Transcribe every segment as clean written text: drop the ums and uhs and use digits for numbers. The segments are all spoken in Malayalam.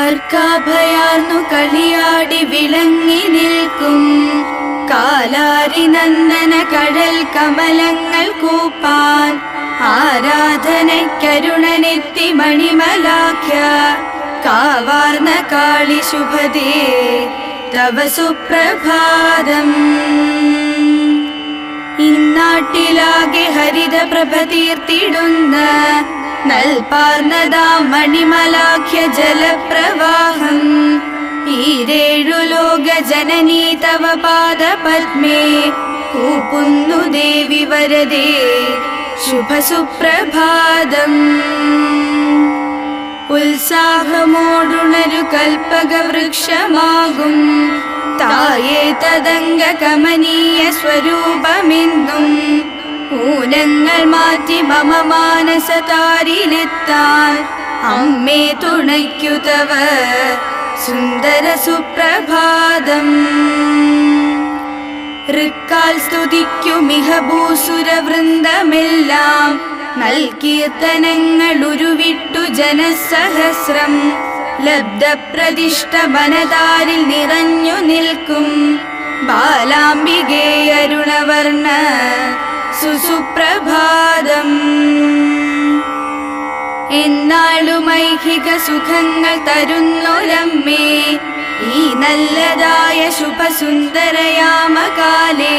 അർക്കാഭയാർന്നു കളിയാടി വിളങ്ങി നിൽക്കും കാലാരി നന്ദന കടൽ കമലങ്ങൾ കൂപ്പാൻ ആരാധനയ്ക്കരുണനെത്തി മണിമലാഖ്യ കാവാർന്ന കാളി ശുഭദേ തവ സുപ്രഭാതം. ഇന്നാട്ടിലാകെ ഹരിത പ്രഭ തീർത്തിടുന്ന നൽപാർന്നതാ മണിമലാഖ്യ ജലപ്രവാഹം. ഈരേഴു ലോക ജനനീ തവ പാദപത്മേ കൂപ്പുന്നു ദേവി വരദേ ശുഭസുപ്രഭാതം. ഉത്സാഹമോടുണരു കൽപ്പക വൃക്ഷമാകും തായേ തദംഗ കമനീയ സ്വരൂപമെന്നും ഊനങ്ങൾ മാറ്റി മമ മാനസതാരിലെത്താൻ അമ്മേ തുണയ്ക്കു തവ സുന്ദര സുപ്രഭാതം. ഋക്കാൽ സ്തുതിക്കുമിഹ ഭൂസുരവൃന്ദമെല്ലാം നൽകീർത്തനങ്ങൾ ഉരുവിട്ടു ജനസഹസ്രം. ലബ്ധപ്രതിഷ്ഠ വനതാരിൽ നിറഞ്ഞു നിൽക്കും ബാലാംബികേ അരുണവർണ്ണ സുസുപ്രഭാതം. എന്നാളുമൈഹിക സുഖങ്ങൾ തരുന്നൊരമ്മേ ഈ നല്ലതായ ശുഭസുന്ദരയാമകാലേ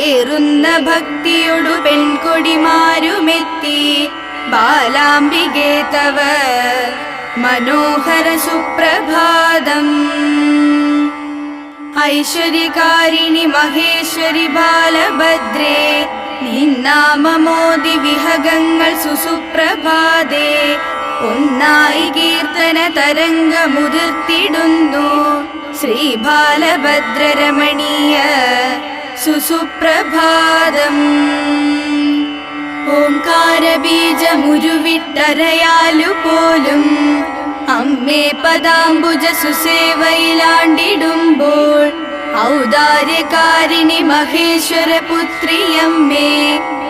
ഏറുന്ന ഭക്തിയൊടു പെൺകൊടിമാരുമെത്തി ബാലാംബികേ തവ മനോഹര സുപ്രഭാതം. ഐശ്വര്യകാരിണി മഹേശ്വരി ബാലഭദ്രേ നിന്നാമമോദി വിഹഗങ്ങൾ സുസുപ്രഭാതേ ഒന്നായി കീർത്തന തരംഗമുതിർത്തിടുന്നു ശ്രീ ബാലഭദ്രരമണീയ സുസുപ്രഭാതം. ഓംകാരബീജമുരുവിട്ടരയാലു പോലും അമ്മേ പദാംബുജ സുസേവയിലാണ്ടിടുമ്പോൾ ഔദാര്യകാരിണി മഹേശ്വര പുത്രിയമ്മേ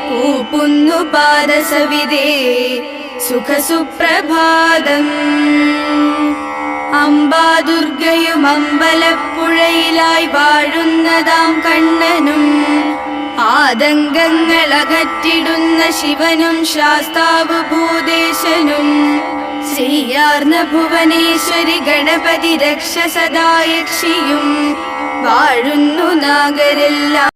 കൂപ്പുന്നു പാദസവിതേ സുഖസുപ്രഭാതം. അംബാദുർഗയും അമ്പലപ്പുഴയിലായി വാഴുന്നതാം കണ്ണനും ആതങ്കങ്ങൾ അകറ്റിടുന്ന ശിവനും ശാസ്താവ് ഭൂദേശനും ശ്രീയാർന്ന ഭുവനേശ്വരി ഗണപതി രക്ഷ സദായക്ഷിയും വാഴുന്നു നാഗരെല്ലാം.